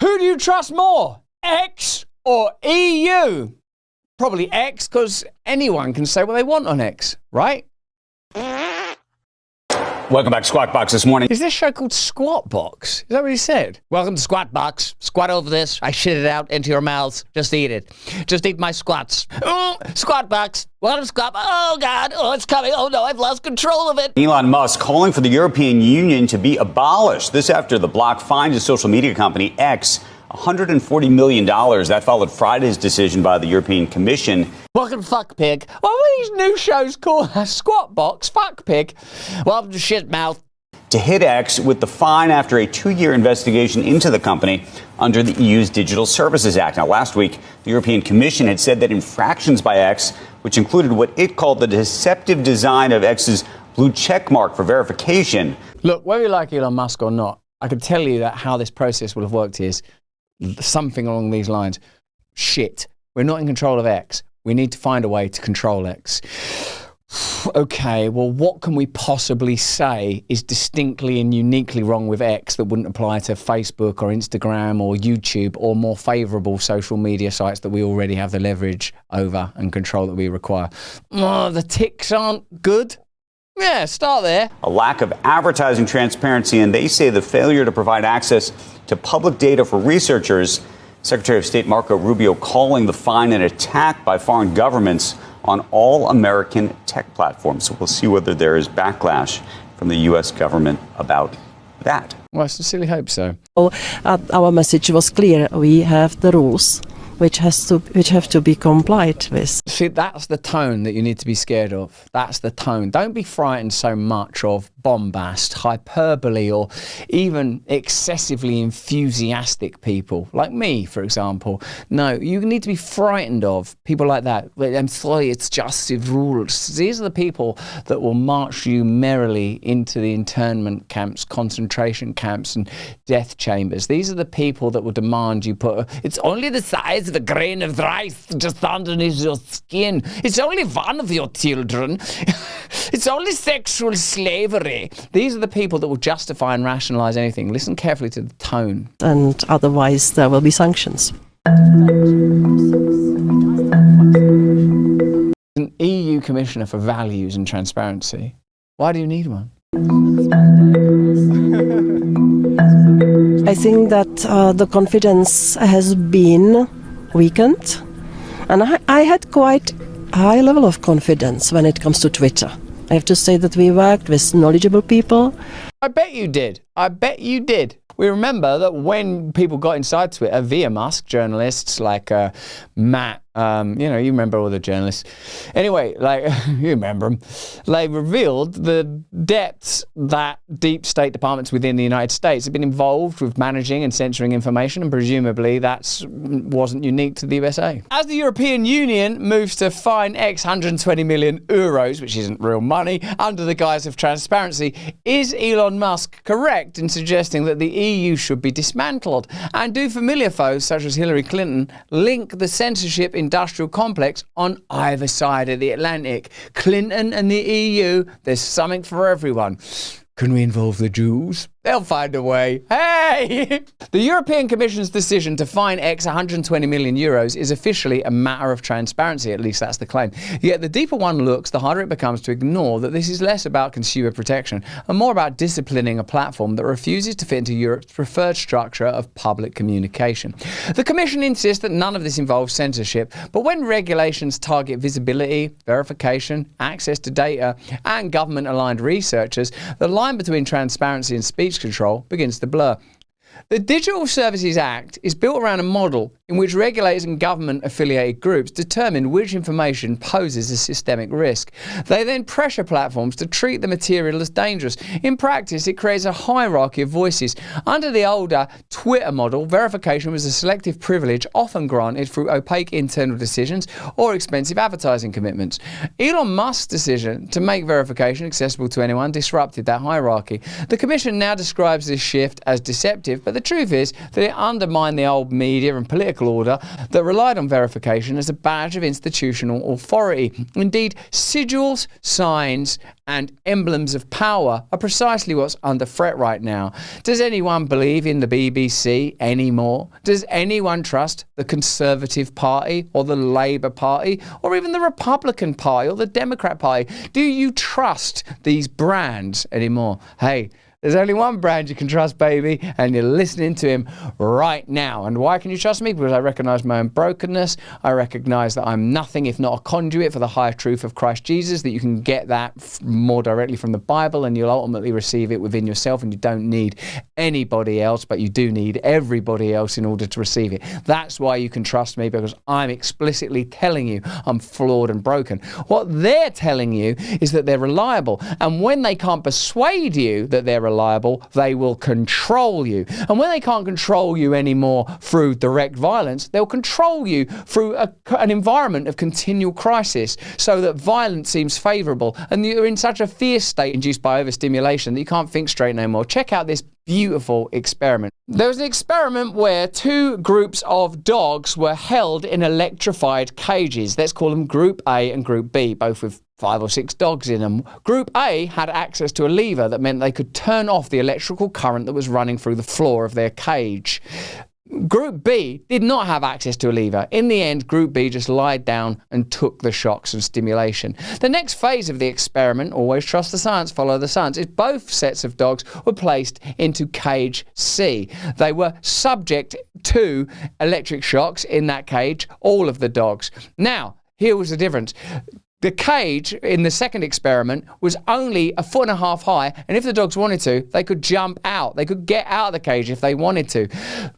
Who do you trust more, X or EU? Probably X, because anyone can say what they want on X, right? Welcome back to Squawk Box this morning. Is this show called Squat Box? Is that what he said? Welcome to Squat Box. Squat over this. I shit it out into your mouths. Just eat it. Just eat my squats. Squat Box. Welcome to Squat Box. Oh, God. Oh, it's coming. Oh, no, I've lost control of it. Elon Musk calling for the European Union to be abolished. This after the bloc fined his social media company X $140 million. That followed Friday's decision by the European Commission. Welcome to Fuck Pig. What were these new shows called? Squat Box, Fuck Pig. Welcome to Shit Mouth. To hit X with the fine after a 2-year investigation into the company under the EU's Digital Services Act. Now, last week, the European Commission had said that infractions by X, which included what it called the deceptive design of X's blue check mark for verification. Look, whether you like Elon Musk or not, I can tell you that how this process will have worked is something along these lines. Shit, we're not in control of X. We need to find a way to control X. Okay, well, what can we possibly say is distinctly and uniquely wrong with X that wouldn't apply to Facebook or Instagram or YouTube or more favourable social media sites that we already have the leverage over and control that we require? The ticks aren't good. Yeah, start there. A lack of advertising transparency, and they say the failure to provide access to public data for researchers. Secretary of State Marco Rubio calling the fine an attack by foreign governments on all American tech platforms. So we'll see whether there is backlash from the U.S. government about that. Well, I sincerely hope so. Our message was clear. We have the rules which have to be complied with. See, that's the tone that you need to be scared of. That's the tone. Don't be frightened so much of bombast, hyperbole, or even excessively enthusiastic people, like me, for example. No, you need to be frightened of people like that. I'm sorry, it's just the rules. These are the people that will march you merrily into the internment camps, concentration camps, and death chambers. These are the people that will demand you put, it's only the size of a grain of rice just underneath your skin. It's only one of your children. It's only sexual slavery. These are the people that will justify and rationalize anything. Listen carefully to the tone. And otherwise there will be sanctions. An EU Commissioner for Values and Transparency. Why do you need one? I think that the confidence has been weakened, and I had quite high level of confidence when it comes to Twitter. I have to say that we worked with knowledgeable people. I bet you did. I bet you did. We remember that when people got inside Twitter via Musk, journalists like Matt, you remember all the journalists. Anyway, you remember them. They revealed the depths that deep state departments within the United States have been involved with managing and censoring information, and presumably that wasn't unique to the USA. As the European Union moves to fine X 120 million euros, which isn't real money, under the guise of transparency, is Elon Musk correct in suggesting that the EU should be dismantled? And do familiar foes such as Hillary Clinton link the censorship industrial complex on either side of the Atlantic? Clinton and the EU, there's something for everyone. Can we involve the Jews? They'll find a way. Hey! The European Commission's decision to fine X 120 million euros is officially a matter of transparency, at least that's the claim. Yet the deeper one looks, the harder it becomes to ignore that this is less about consumer protection and more about disciplining a platform that refuses to fit into Europe's preferred structure of public communication. The Commission insists that none of this involves censorship, but when regulations target visibility, verification, access to data, and government-aligned researchers, the line between transparency and speech control begins to blur. The Digital Services Act is built around a model in which regulators and government-affiliated groups determine which information poses a systemic risk. They then pressure platforms to treat the material as dangerous. In practice, it creates a hierarchy of voices. Under the older Twitter model, verification was a selective privilege often granted through opaque internal decisions or expensive advertising commitments. Elon Musk's decision to make verification accessible to anyone disrupted that hierarchy. The Commission now describes this shift as deceptive, but the truth is that it undermined the old media and political political order that relied on verification as a badge of institutional authority. Indeed, sigils, signs, and emblems of power are precisely what's under threat right now. Does anyone believe in the BBC anymore? Does anyone trust the Conservative Party or the Labour Party or even the Republican Party or the Democrat Party? Do you trust these brands anymore? Hey, there's only one brand you can trust, baby, and you're listening to him right now. And why can you trust me? Because I recognize my own brokenness. I recognize that I'm nothing if not a conduit for the higher truth of Christ Jesus, that you can get that more directly from the Bible, and you'll ultimately receive it within yourself, and you don't need anybody else, but you do need everybody else in order to receive it. That's why you can trust me, because I'm explicitly telling you I'm flawed and broken. What they're telling you is that they're reliable, and when they can't persuade you that they're reliable, they will control you. And when they can't control you anymore through direct violence, they'll control you through an environment of continual crisis, so that violence seems favourable and you're in such a fear state induced by overstimulation that you can't think straight no more. Check out this beautiful experiment. There was an experiment where two groups of dogs were held in electrified cages. Let's call them Group A and Group B, both with 5 or 6 dogs in them. Group A had access to a lever that meant they could turn off the electrical current that was running through the floor of their cage. Group B did not have access to a lever. In the end, Group B just lied down and took the shocks and stimulation. The next phase of the experiment, always trust the science, follow the science, is both sets of dogs were placed into cage C. They were subject to electric shocks in that cage, all of the dogs. Now, here was the difference. The cage in the second experiment was only 1.5 feet high, and if the dogs wanted to, they could jump out. They could get out of the cage if they wanted to.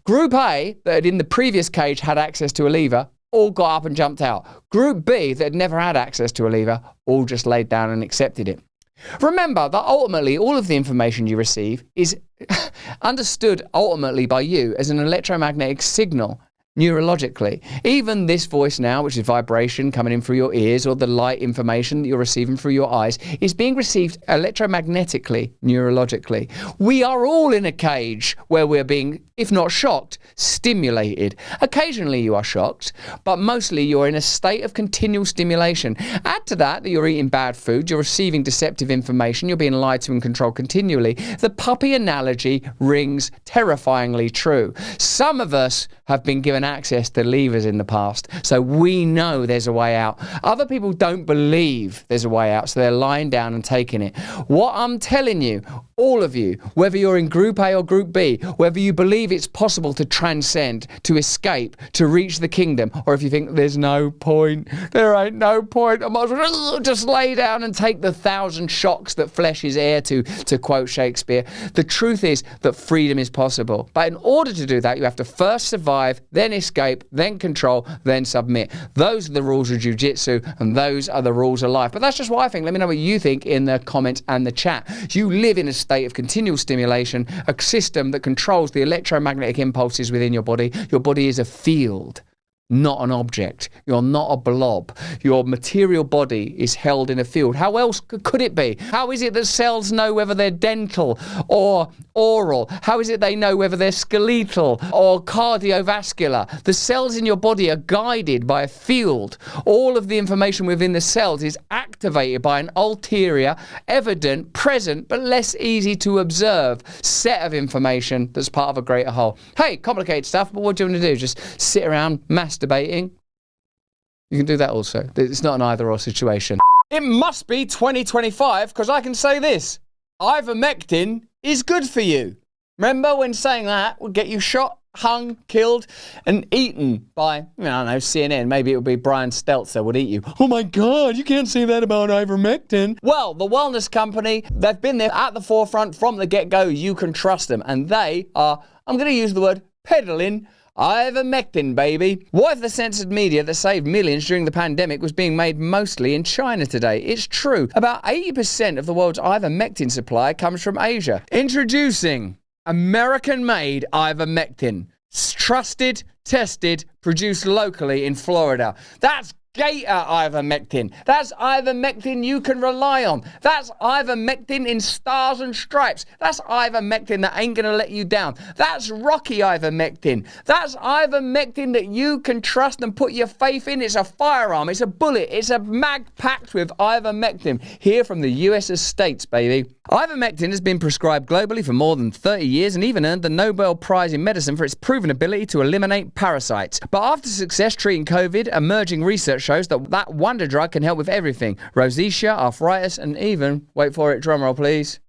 Group A, that in the previous cage had access to a lever, all got up and jumped out. Group B, that had never had access to a lever, all just laid down and accepted it. Remember that ultimately all of the information you receive is understood ultimately by you as an electromagnetic signal. Neurologically, even this voice now, which is vibration coming in through your ears, or the light information that you're receiving through your eyes, is being received electromagnetically, neurologically. We are all in a cage where we're being, if not shocked, stimulated. Occasionally you are shocked, but mostly you're in a state of continual stimulation. Add to that you're eating bad food, you're receiving deceptive information, you're being lied to and controlled continually. The puppy analogy rings terrifyingly true. Some of us have been given access to levers in the past, so we know there's a way out. Other people don't believe there's a way out, so they're lying down and taking it. What I'm telling you, all of you, whether you're in Group A or Group B, whether you believe it's possible to transcend, to escape, to reach the kingdom, or if you think there's no point, there ain't no point, I might as well just lay down and take the 1,000 shocks that flesh is heir to quote Shakespeare. The truth is that freedom is possible. But in order to do that, you have to first survive, then escape, then control, then submit. Those are the rules of jiu-jitsu, and those are the rules of life. But that's just what I think. Let me know what you think in the comments and the chat. You live in a state of continual stimulation, a system that controls the electromagnetic impulses within your body. Your body is a field, not an object. You're not a blob. Your material body is held in a field. How else could it be? How is it that cells know whether they're dental or oral? How is it they know whether they're skeletal or cardiovascular? The cells in your body are guided by a field. All of the information within the cells is activated by an ulterior, evident, present, but less easy to observe set of information that's part of a greater whole. Hey, complicated stuff, but what do you want to do? Just sit around masturbating? You can do that also. It's not an either-or situation. It must be 2025 because I can say this. Ivermectin is good for you. Remember when saying that would get you shot, hung, killed, and eaten by, I don't know, CNN. Maybe it would be Brian Stelter would eat you. Oh my God, you can't say that about ivermectin. Well, the wellness company, they've been there at the forefront from the get-go. You can trust them. And they are, I'm going to use the word peddling ivermectin, baby. What if the censored media that saved millions during the pandemic was being made mostly in China today? It's true. About 80% of the world's ivermectin supply comes from Asia. Introducing American-made ivermectin. Trusted, tested, produced locally in Florida. That's gator ivermectin. That's ivermectin you can rely on. That's ivermectin in stars and stripes. That's ivermectin that ain't gonna let you down. That's Rocky ivermectin. That's ivermectin that you can trust and put your faith in. It's a firearm, it's a bullet, it's a mag packed with ivermectin. Here from the US States, baby. Ivermectin has been prescribed globally for more than 30 years and even earned the Nobel Prize in Medicine for its proven ability to eliminate parasites. But after success treating COVID, emerging research shows that wonder drug can help with everything. Rosacea, arthritis, and even, wait for it, drumroll please,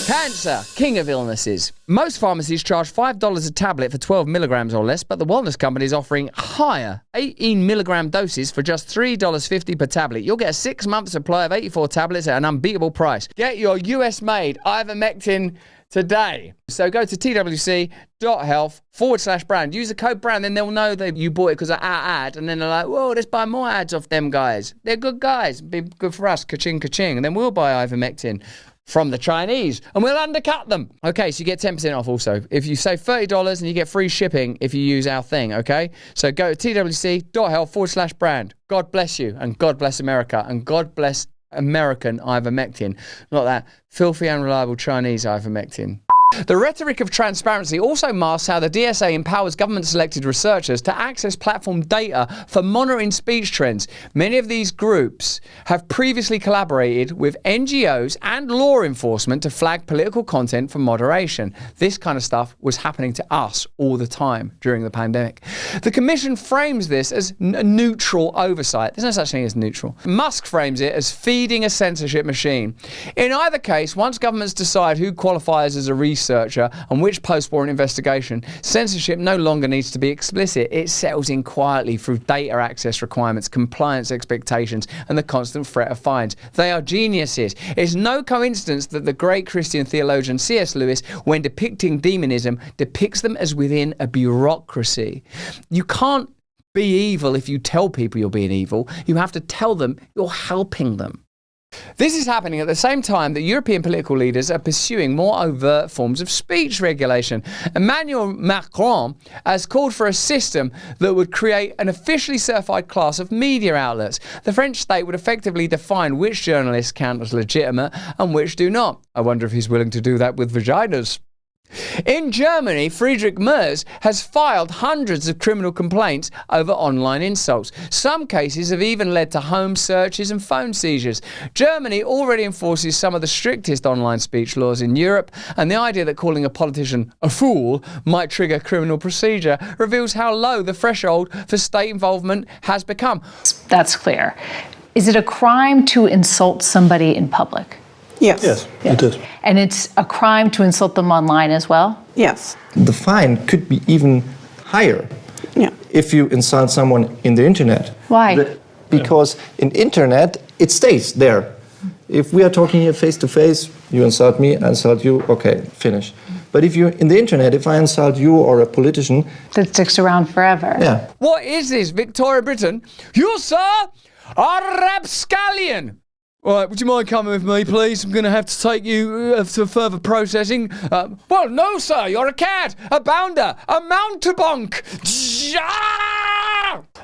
cancer, king of illnesses. Most pharmacies charge $5 a tablet for 12 milligrams or less, but the wellness company is offering higher 18 milligram doses for just $3.50 per tablet. You'll get a 6-month supply of 84 tablets at an unbeatable price. Get your US-made ivermectin today. So go to twc.health/brand. Use the code brand, then they'll know that you bought it because of our ad, and then they're like, whoa, let's buy more ads off them guys. They're good guys. Be good for us. Ka-ching, ka-ching. And then we'll buy ivermectin from the Chinese, and we'll undercut them. Okay, so you get 10% off also. If you save $30 and you get free shipping if you use our thing, okay? So go to twc.health/brand. God bless you, and God bless America, and God bless American ivermectin, not that filthy, unreliable Chinese ivermectin. The rhetoric of transparency also masks how the DSA empowers government-selected researchers to access platform data for monitoring speech trends. Many of these groups have previously collaborated with NGOs and law enforcement to flag political content for moderation. This kind of stuff was happening to us all the time during the pandemic. The Commission frames this as neutral oversight. There's no such thing as neutral. Musk frames it as feeding a censorship machine. In either case, once governments decide who qualifies as a researcher and which post-warrant investigation, censorship no longer needs to be explicit. It settles in quietly through data access requirements, compliance expectations, and the constant threat of fines. They are geniuses. It's no coincidence that the great Christian theologian C.S. Lewis, when depicting demonism, depicts them as within a bureaucracy. You can't be evil if you tell people you're being evil. You have to tell them you're helping them. This is happening at the same time that European political leaders are pursuing more overt forms of speech regulation. Emmanuel Macron has called for a system that would create an officially certified class of media outlets. The French state would effectively define which journalists count as legitimate and which do not. I wonder if he's willing to do that with vaginas. In Germany, Friedrich Merz has filed hundreds of criminal complaints over online insults. Some cases have even led to home searches and phone seizures. Germany already enforces some of the strictest online speech laws in Europe, and the idea that calling a politician a fool might trigger criminal procedure reveals how low the threshold for state involvement has become. That's clear. Is it a crime to insult somebody in public? Yes, it is. And it's a crime to insult them online as well? Yes. The fine could be even higher if you insult someone in the internet. Why? Because in internet, it stays there. If we are talking here face to face, you insult me, I insult you, okay, finish. But if you're in the internet, if I insult you or a politician... That sticks around forever. Yeah. What is this, Victoria Britain? You, sir, are a rapscallion. All right, would you mind coming with me, please? I'm going to have to take you to further processing. Well, no, sir, you're a cad, a bounder, a mountebank.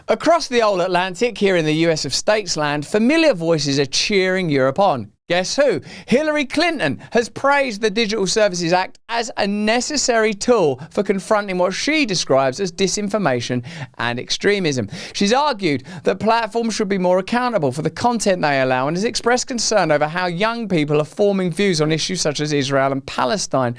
Across the old Atlantic, here in the US of States land, familiar voices are cheering Europe on. Guess who? Hillary Clinton has praised the Digital Services Act as a necessary tool for confronting what she describes as disinformation and extremism. She's argued that platforms should be more accountable for the content they allow and has expressed concern over how young people are forming views on issues such as Israel and Palestine.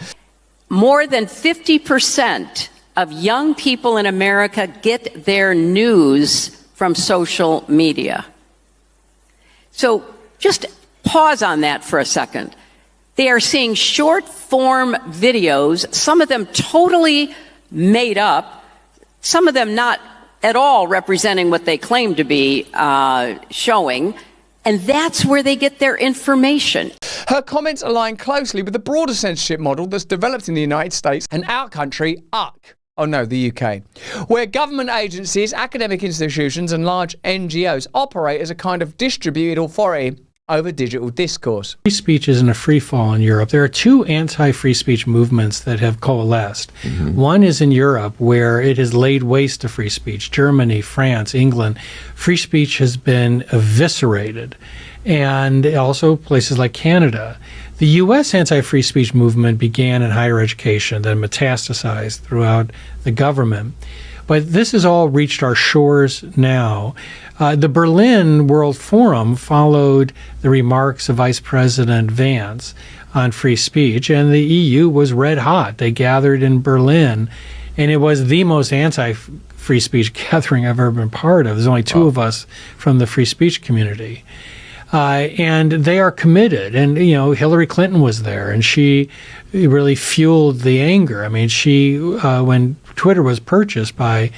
More than 50% of young people in America get their news from social media. So just pause on that for a second. They are seeing short-form videos, some of them totally made up, some of them not at all representing what they claim to be showing, and that's where they get their information. Her comments align closely with the broader censorship model that's developed in the United States and our country, the UK, where government agencies, academic institutions and large NGOs operate as a kind of distributed authority over digital discourse. Free speech is in a free fall in Europe. There are two anti-free speech movements that have coalesced. One is in Europe, where it has laid waste to free speech. Germany, France, England. Free speech has been eviscerated. And also places like Canada. The U.S. anti-free speech movement began in higher education, then metastasized throughout the government. But this has all reached our shores now. The Berlin World Forum followed the remarks of Vice President Vance on free speech, and the EU was red hot. They gathered in Berlin, and it was the most anti-free speech gathering I've ever been part of. There's only two of us from the free speech community. And they are committed. And, you know, Hillary Clinton was there, and she really fueled the anger. I mean, she, when Twitter was purchased by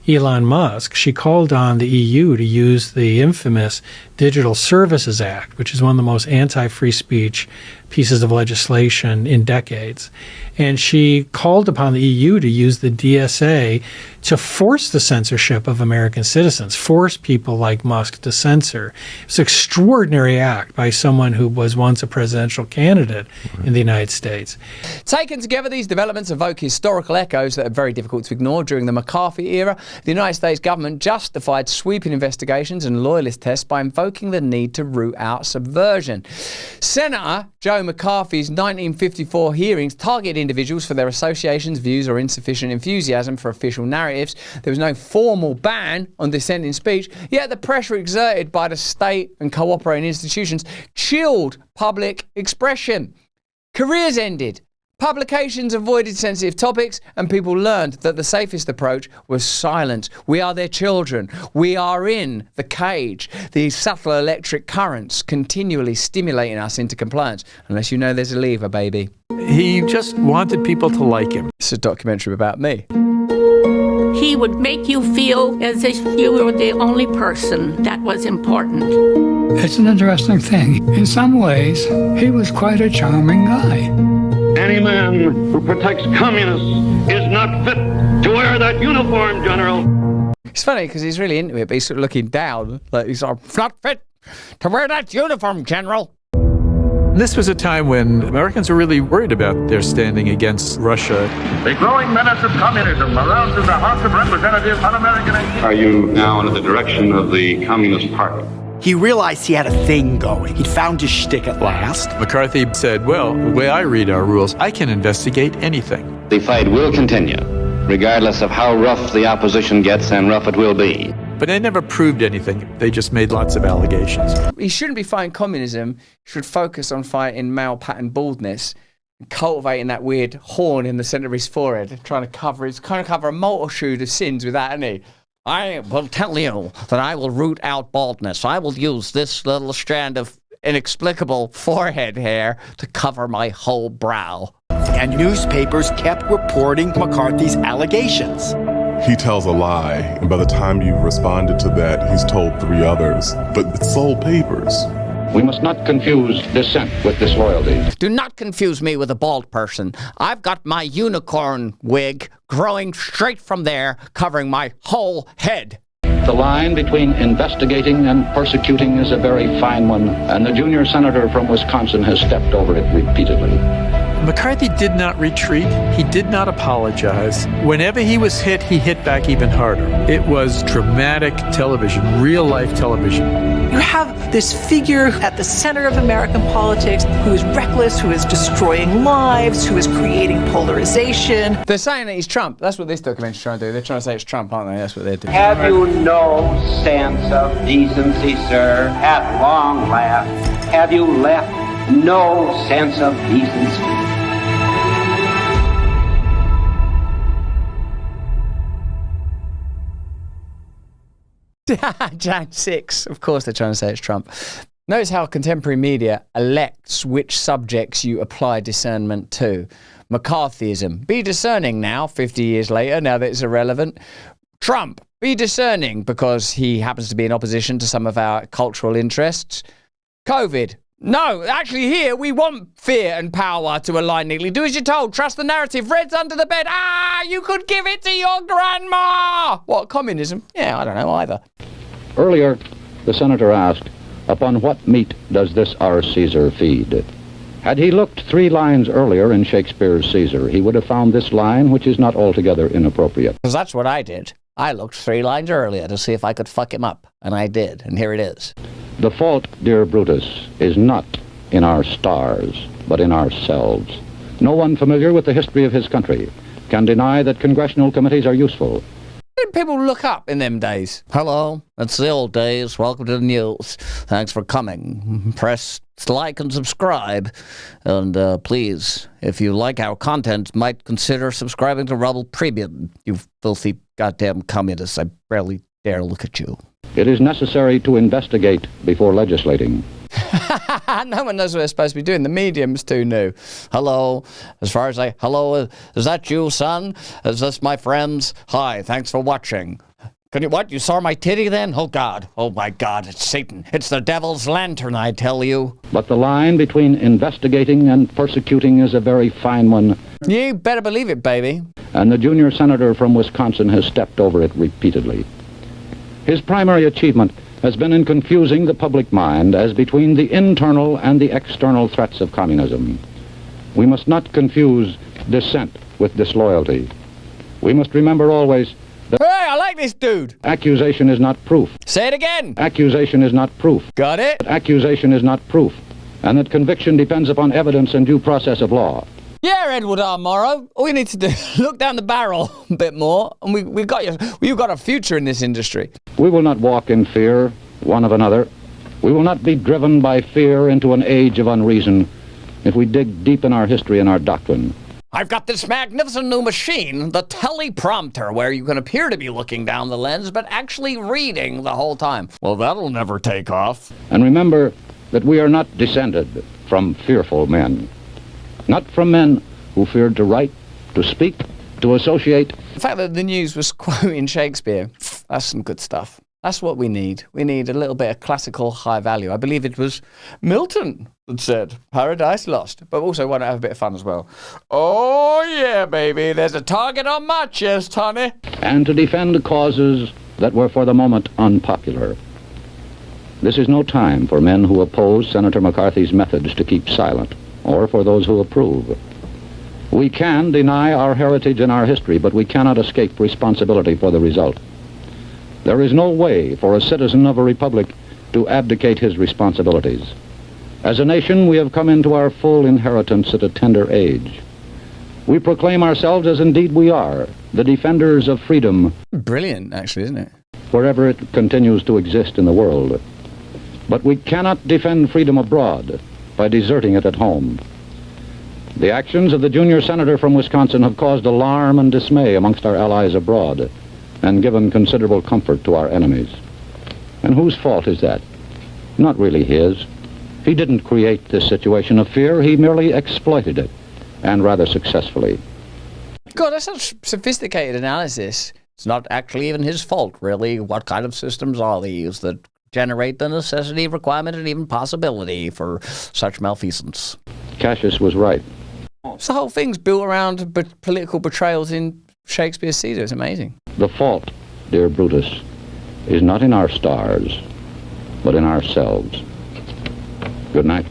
Elon Musk, she called on the EU to use the infamous Digital Services Act, which is one of the most anti-free speech pieces of legislation in decades. And she called upon the EU to use the DSA to force the censorship of American citizens, force people like Musk to censor. It's an extraordinary act by someone who was once a presidential candidate in the United States. Taken together, these developments evoke historical echoes that are very difficult to ignore. During the McCarthy era, the United States government justified sweeping investigations and loyalist tests by invoking the need to root out subversion. Senator Joe McCarthy's 1954 hearings targeted individuals for their associations, views, or insufficient enthusiasm for official narratives. There was no formal ban on dissenting speech, yet the pressure exerted by the state and cooperating institutions chilled public expression. Careers ended. Publications avoided sensitive topics, and people learned that the safest approach was silence. We are their children. We are in the cage. These subtle electric currents continually stimulating us into compliance. Unless you know there's a lever, baby. He just wanted people to like him. It's a documentary about me. He would make you feel as if you were the only person that was important. It's an interesting thing. In some ways, he was quite a charming guy. Any man who protects communists is not fit to wear that uniform, General. It's funny because he's really into it, but he's sort of looking down. Like he's not fit to wear that uniform, General. This was a time when Americans were really worried about their standing against Russia. The growing menace of communism arouses the House of Representatives un-American. Are you now under the direction of the Communist Party? He realized he had a thing going. He'd found his shtick at last. McCarthy said, well, the way I read our rules, I can investigate anything. The fight will continue, regardless of how rough the opposition gets, and rough it will be. But they never proved anything. They just made lots of allegations. He shouldn't be fighting communism. He should focus on fighting male pattern baldness, and cultivating that weird horn in the centre of his forehead, trying to cover a multitude of sins with that, isn't he? I will tell you that I will root out baldness. I will use this little strand of inexplicable forehead hair to cover my whole brow. And newspapers kept reporting McCarthy's allegations. He tells a lie, and by the time you've responded to that, he's told 3 others. But it's sold papers. We must not confuse dissent with disloyalty. Do not confuse me with a bald person. I've got my unicorn wig growing straight from there, covering my whole head. The line between investigating and persecuting is a very fine one, and the junior senator from Wisconsin has stepped over it repeatedly. McCarthy did not retreat. He did not apologize. Whenever he was hit, he hit back even harder. It was dramatic television, real-life television. You have this figure at the center of American politics who is reckless, who is destroying lives, who is creating polarization. They're saying that he's Trump. That's what this documentary's trying to do. They're trying to say it's Trump, aren't they? That's what they're doing. Have you no sense of decency, sir? At long last, have you left no sense of decency? Jan 6. Of course they're trying to say it's Trump. Notice how contemporary media elects which subjects you apply discernment to. McCarthyism. Be discerning now, 50 years later, now that it's irrelevant. Trump. Be discerning because he happens to be in opposition to some of our cultural interests. COVID. No, actually here we want fear and power to align neatly. Do as you're told. Trust the narrative. Red's under the bed. You could give it to your grandma. What, communism? Yeah, I don't know either. Earlier, the senator asked, Upon what meat does this our Caesar feed? Had he looked 3 lines earlier in Shakespeare's Caesar, he would have found this line, which is not altogether inappropriate. Because that's what I did. I looked 3 lines earlier to see if I could fuck him up, and I did, and here it is. The fault, dear Brutus, is not in our stars, but in ourselves. No one familiar with the history of his country can deny that congressional committees are useful. Did people look up in them days? Hello, it's the old days. Welcome to the news. Thanks for coming. Press like and subscribe. And please, if you like our content, might consider subscribing to Rebel Premium. You filthy goddamn communists. I barely dare look at you. It is necessary to investigate before legislating. No one knows what they're supposed to be doing. The medium's too new. Hello, hello, is that you, son? Is this my friends? Hi, thanks for watching. What, you saw my titty then? Oh my God, it's Satan. It's the devil's lantern, I tell you. But the line between investigating and persecuting is a very fine one. You better believe it, baby. And the junior senator from Wisconsin has stepped over it repeatedly. His primary achievement has been in confusing the public mind as between the internal and the external threats of communism. We must not confuse dissent with disloyalty. We must remember always that... Hey, I like this dude! Accusation is not proof. Say it again! Accusation is not proof. Got it? Accusation is not proof. And that conviction depends upon evidence and due process of law. Yeah, Edward R. Morrow. All you need to do is look down the barrel a bit more, and we've got a future in this industry. We will not walk in fear one of another. We will not be driven by fear into an age of unreason if we dig deep in our history and our doctrine. I've got this magnificent new machine, the teleprompter, where you can appear to be looking down the lens, but actually reading the whole time. Well, that'll never take off. And remember that we are not descended from fearful men. Not from men who feared to write, to speak, to associate. The fact that the news was quoting Shakespeare, that's some good stuff. That's what we need. We need a little bit of classical high value. I believe it was Milton that said, Paradise Lost. But also want to have a bit of fun as well. Oh, yeah, baby. There's a target on my chest, honey. And to defend causes that were for the moment unpopular. This is no time for men who oppose Senator McCarthy's methods to keep silent, or for those who approve. We can deny our heritage and our history, but we cannot escape responsibility for the result. There is no way for a citizen of a republic to abdicate his responsibilities. As a nation, we have come into our full inheritance at a tender age. We proclaim ourselves, as indeed we are, the defenders of freedom. Brilliant, actually, isn't it? Wherever it continues to exist in the world. But we cannot defend freedom abroad by deserting it at home. The actions of the junior senator from Wisconsin have caused alarm and dismay amongst our allies abroad, and given considerable comfort to our enemies. And whose fault is that? Not really his. He didn't create this situation of fear, he merely exploited it, and rather successfully. God, that's such sophisticated analysis. It's not actually even his fault, really. What kind of systems are these that generate the necessity, requirement, and even possibility for such malfeasance? Cassius was right. So the whole thing's built around political betrayals in Shakespeare's Caesar. It's amazing. The fault, dear Brutus, is not in our stars, but in ourselves. Good night,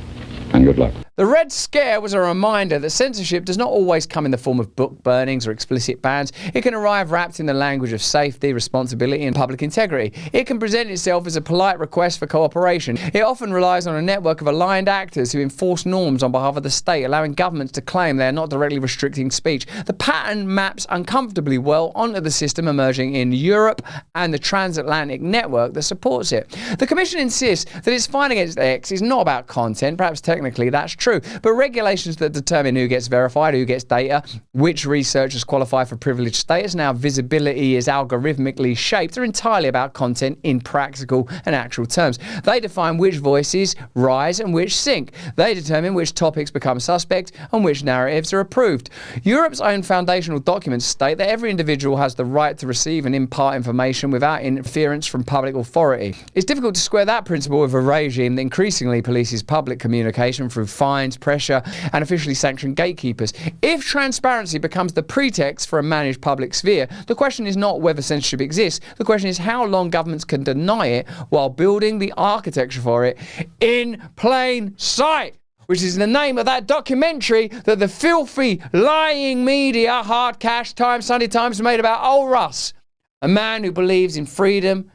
and good luck. The Red Scare was a reminder that censorship does not always come in the form of book burnings or explicit bans. It can arrive wrapped in the language of safety, responsibility, and public integrity. It can present itself as a polite request for cooperation. It often relies on a network of aligned actors who enforce norms on behalf of the state, allowing governments to claim they are not directly restricting speech. The pattern maps uncomfortably well onto the system emerging in Europe and the transatlantic network that supports it. The Commission insists that its fight against X is not about content. Perhaps technically that's true. But regulations that determine who gets verified, who gets data, which researchers qualify for privileged status, and how visibility is algorithmically shaped are entirely about content in practical and actual terms. They define which voices rise and which sink. They determine which topics become suspect and which narratives are approved. Europe's own foundational documents state that every individual has the right to receive and impart information without interference from public authority. It's difficult to square that principle with a regime that increasingly polices public communication through fines, fines, pressure, and officially sanctioned gatekeepers. If transparency becomes the pretext for a managed public sphere, the question is not whether censorship exists. The question is how long governments can deny it while building the architecture for it in plain sight, which is the name of that documentary that the filthy, lying media, Hard Cash, Times, Sunday Times, made about old Russ, a man who believes in freedom,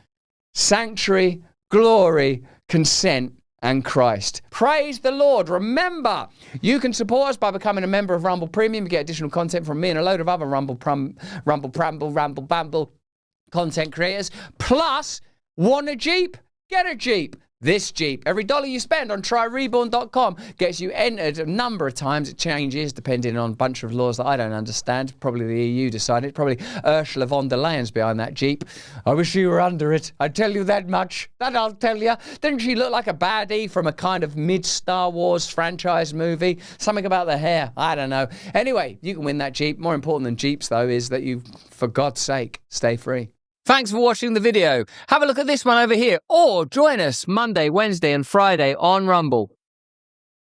sanctuary, glory, consent, and Christ. Praise the Lord. Remember, you can support us by becoming a member of Rumble Premium. You get additional content from me and a load of other Rumble Bamble content creators. Plus, want a Jeep? Get a Jeep. This Jeep. Every $1 you spend on tryreborn.com gets you entered a number of times. It changes depending on a bunch of laws that I don't understand. Probably the EU decided. Probably Ursula von der Leyen's behind that Jeep. I wish you were under it. I tell you that much. That I'll tell you. Didn't she look like a baddie from a kind of mid-Star Wars franchise movie? Something about the hair. I don't know. Anyway, you can win that Jeep. More important than Jeeps, though, is that you, for God's sake, stay free. Thanks for watching the video. Have a look at this one over here, or join us Monday, Wednesday and Friday on Rumble.